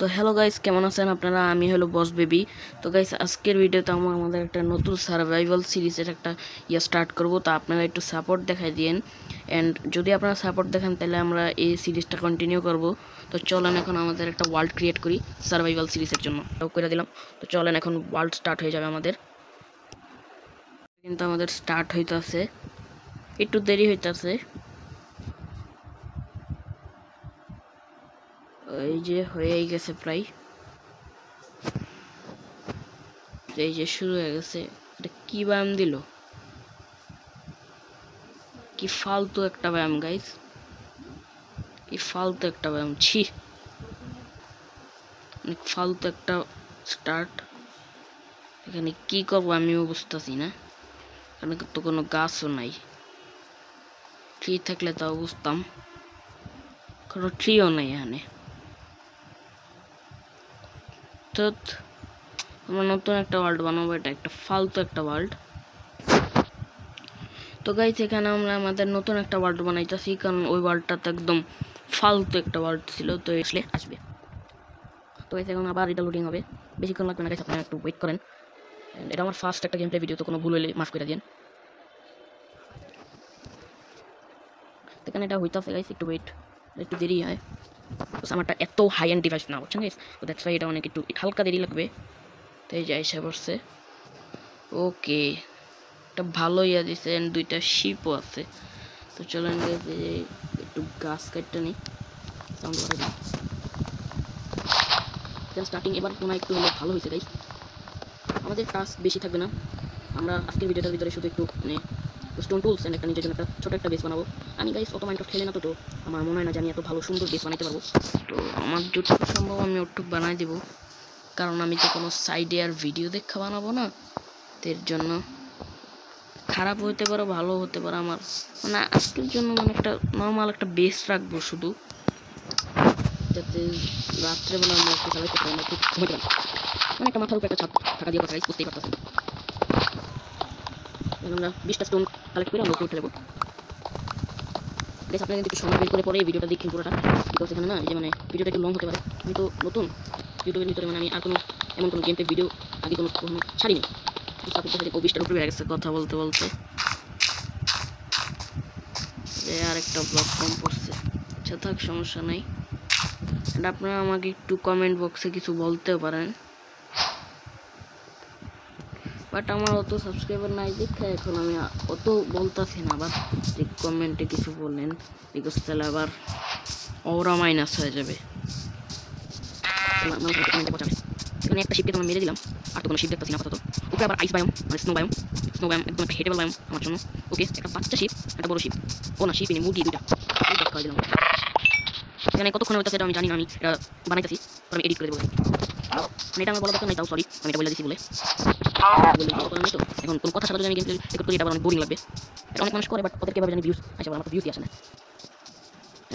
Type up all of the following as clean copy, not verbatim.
তো hello guys, কেমন আছেন আপনারা? আমি হলো বস বেবি। তো গাইস, আজকের ভিডিওতে আমরা আমাদের একটা নতুন সার্ভাইভাল সিরিজের একটা স্টার্ট করব। তো আপনারা একটু সাপোর্ট দেখাই দিন, অ্যান্ড যদি আপনারা সাপোর্ট দেখেন তাহলে আমরা এই সিরিজটা কন্টিনিউ করব। তো চলেন এখন আমাদের একটা ওয়ার্ল্ড ক্রিয়েট করি সার্ভাইভাল সিরিজের জন্য। করে দিলাম। তো চলেন এখন ওয়ার্ল্ড স্টার্ট হয়ে যাবে আমাদের। কিন্তু আমাদের স্টার্ট হইতেছে, একটু দেরি হইতেছে। এই যে হয়েই গেছে প্রায়, এই যে শুরু হয়ে গেছে। এটা কি ব্যায়াম দিল? কি ফালতু একটা ব্যায়াম গাইস, কি ফালতু একটা ব্যায়াম, ছি, অনেক ফালতু একটা স্টার্ট। এখানে কি করবো আমিও বুঝতেছি না, এখানে তো কোনো গাছও নাই। ট্রি থাকলে তাও বুঝতাম, কোনো ট্রিও নাই এখানে। তো আমরা নতুন একটা ওয়ার্ল্ড বানাবো, এটা একটা ফালতু একটা ওয়ার্ল্ড। তো গাইস, এখানে আমরা আমাদের নতুন একটা ওয়ার্ল্ড বানাইতেছি, কারণ ওই ওয়ার্ল্ডটা তো একদম ফালতু একটা ওয়ার্ল্ড ছিল। তো আসবে। তো গাইস, এখন আবার এটা লোডিং হবে, বেশিক্ষণ লাগবে না গাইস, আপনারা একটু ওয়েট করেন। এটা আমার ফার্স্ট একটা গেম প্লে ভিডিও, তো কোনো ভুল হলে মাফ করে দিন। এখানে এটা হইতাছে গাইস, একটু ওয়েট, একটু দেরি হয়। আমারটা এত হাই এন্ড ডিভাইস না, বুঝছেন গাইস, তো দ্যাটস ওয়াই এটা অনেক একটু হালকা দেরি লাগবে। তো এই যে এসে পড়ছে। ওকে, একটা ভালো ইয়া দিছে, এন্ড দুইটা শিপও আছে। তো চলেন গাইস, একটু গাছ কাটতে নিই, সাউন্ড বাড়াই দিই। স্টার্টিং এবার মনে হয় একটু হলে ভালো হয়েছে গাইস। আমাদের টাস্ক বেশি থাকবে না, আমরা আজকের ভিডিওটার ভিতরে শুধু একটু স্টোন টুলস এন্ড একটা নিজের জন্য একটা ছোটো একটা বেস বানাবো। আমি গাইস অত মাইনক্রাফট খেলে না, তো আমার মনে হয় না যে আমি এত ভালো সুন্দর বেস বানাইতে পারবো। তো আমার যতটুকু সম্ভব আমি ওটুক বানাই দেবো, কারণ আমি তো কোনো সাইডে আর ভিডিও দেখা বানাবো না। এর জন্য খারাপ হতে পারে, ভালো হতে পারে, আমার মানে আজকের জন্য মানে একটা নর্মাল একটা বেস রাখবো শুধু, যাতে রাত্রেবেলা আমরা একটু চালাইতে পারি, আমরা একটু ঘুমাইতে পারি। মানে একটা মাথার উপরে একটা ছাদ থাকা দিয়ে কথা বুঝতেই পারতেছেন। আমরা 20টা স্টোন কালেক্ট করে আমরা উঠে যাবো। বেশ, আপনারা কিন্তু একটু সময় বের করে পরে এই ভিডিওটা দেখেন পুরোটা, বিকজ এখানে না যে মানে ভিডিওটা একটু লং হতে পারে। আমি তো নতুন ইউটিউবের ভিতরে, মানে আমি আর কোনো এমন কোনো গেম প্লে ভিডিও আগে কোনো ছাড়িনি। সাপোর্টের সাথে 20টার উপরে গেছে কথা বলতে বলতে, যে আর একটা ব্লগ কম পড়ছে। আচ্ছা থাক, সমস্যা নাই। আর আপনারা আমাকে একটু কমেন্ট বক্সে কিছু বলতেও পারেন, বাট আমার অত সাবস্ক্রাইবার নাই দেখে এখন আমি অত বলতেছি না। আবার যে কমেন্টে কিছু বললেন, বিকজ তাহলে আবার ওরা মাইনাস হয়ে যাবে। এখানে একটা শিপকে তোমার মেরে দিলাম, আর তো কোনো শিপ দেখতেছি না আপাতত। ওকে আবার আইস বায়ম, মানে স্নো বায়ম একদম একটা হেটেবল বায়ম আমার জন্য। ওকে, একটা বাচ্চা শিপ, একটা বড় শিপ, ও না শিপ মুরগি দুইটা খাওয়াই দিলাম। এখানে কতক্ষণ হইতেছে এটা আমি জানি না, আমি এটা বানাইতেছি, আমি এডিট করে দেবো। মানে এটা আমার বলা দরকার নাই, তাও সরি, আমি এটা বলে দিচ্ছি বলে। তো এখন কোনো কথা ছাড়া যদি আমি গেম রেকর্ড করি, এটা অনেক বোরিং লাগবে। এটা অনেক মানুষ করে, বাট ওদেরকে এভাবে জানি ভিউজ আসে, আমার তো ভিউজই আসে না।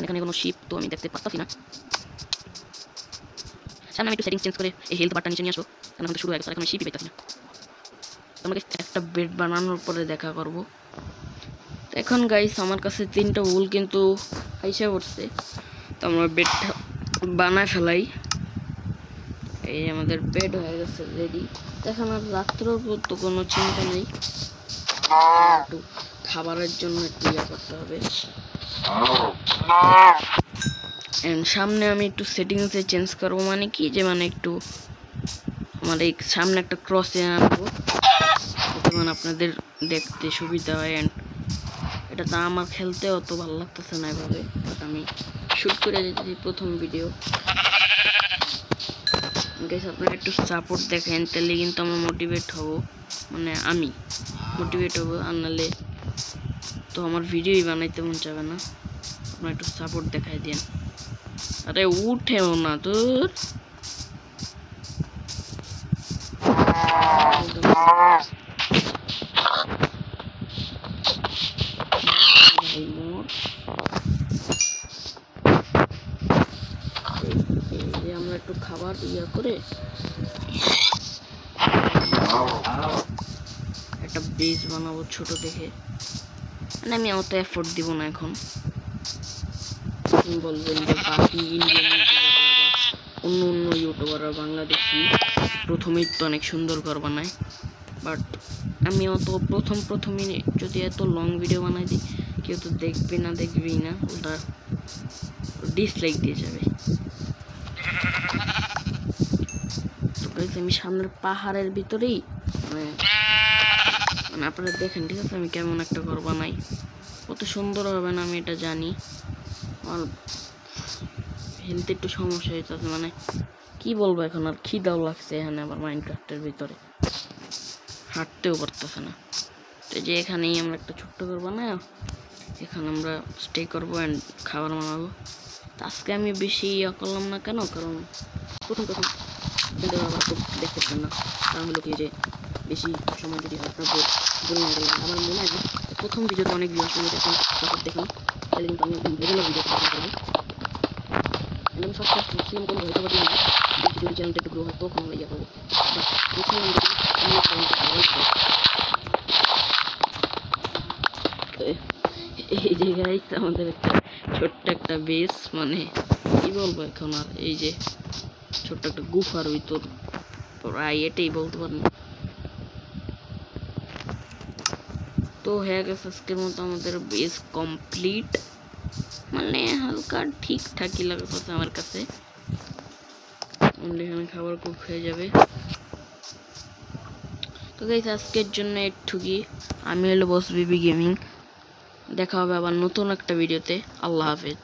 এখানে কোনো শিপ তো আমি দেখতে পারতাছি না। সামনে আমি একটু সেটিংস চেঞ্জ করে এই হেলথ বারটা নিচে নিয়ে আসবো, কারণ এখন তো শুরু হয়ে গেছে, এখন আমি শিপই পাইতাছি না। তোমাকে একটা বেড বানানোর পরে দেখা করবো। এখন গাইস, আমার কাছে 3টা উল কিন্তু আইসা পড়ছে, তো আমরা বেডটা বানায় ফেলাই। এই আমাদের বেড হয়ে গেছে রেডি। এখন আর রাত্রের পর তো কোনো চিন্তা নেই, একটু খাবারের জন্য একটু ইয়ে করতে হবে। সামনে আমি একটু সেটিংসে চেঞ্জ করবো, মানে কি যে মানে একটু আমার এই সামনে একটা ক্রসে আনবো, মানে আপনাদের দেখতে সুবিধা হয়। অ্যান্ড এটা তো আমার খেলতে অত ভালো লাগতেছে না এভাবে, বাট আমি শ্যুট করে দিয়েছি প্রথম ভিডিও। গাইস, আপনারা একটু সাপোর্ট দেখেন, তাহলে কিন্তু আমরা মোটিভেট হব, মানে আমি মোটিভেট হব, আর নাহলে তো আমার ভিডিওই বানাইতে মন যাবে না। আপনারা একটু সাপোর্ট দেখাই দেন। আরে উঠেও না তোর, আমরা একটু খাবার ইয়া করে একটা বেস বানাবো ছোট দেখে, মানে আমি অত এফোর্ট দিব না এখন। বলবেন যে বাকি ইন্ডিয়ান অন্য অন্য ইউটিউবাররা বাংলাদেশি প্রথমেই তো অনেক সুন্দর ঘর বানায়, বাট আমিও তো প্রথমে যদি এত লং ভিডিও বানাই দিই কেউ তো দেখবেই না, ওটা ডিসলাইক দিয়ে যাবে। তো গাইস আমি সামনের পাহাড়ের ভিতরেই মানে আপনারা দেখেন, ঠিক আছে, আমি কেমন একটা ঘর বানাই। কত সুন্দর হবে না আমি এটা জানি। আমার হেলথ একটু সমস্যা হয়েছে, মানে কি বলবো, এখন আর খিদাও লাগছে এখানে আবার মাইনক্রাফটের ভিতরে, হাঁটতেও পারতেছে না। তো যে এখানেই আমরা একটা ছোট্ট ঘর বানাই, এখানে আমরা স্টে করবো অ্যান্ড খাবার বানাবো। তো আজকে আমি বেশি করলাম না, কেন, কারণ প্রথম ভিডিও আবার খুব দেখতেছেন না, কারণ হলো কি যে বেশি সময় যদি হয় আপনার বোরিং হয়ে গেলে। আমার মনে হয় প্রথম ভিডিওতে অনেক ভিউয়ার্স আমি দেখুন দেখুন, তাহলে কিন্তু আমি রেগুলার ভিডিও করতে পারবো। আমি ফার্স্ট ম্যাক্সিমাম কোনো হয়তো পারি না, যদি চ্যানেলটা একটু গ্রো হয় তখন আমরা ইয়ে করবো। এই জায়গায় আমাদের একটা ছোট্ট একটা বেস, মানে কি বলবো এখন আর, এই যে ছোট্ট একটা গুফার ভিতর প্রায় এটাই বলতে পারেন। তো হয়ে গেছে আজকের মতো আমাদের বেস কমপ্লিট, মানে হালকা ঠিকঠাকই লাগতেছে আমার কাছে। এখানে খাবার কুক হয়ে যাবে। তো গাইস আজকের জন্য একটুকুই। আমি হলো বস বিবি গেমিং, দেখা হবে আবার নতুন একটা ভিডিওতে। আল্লাহ হাফেজ।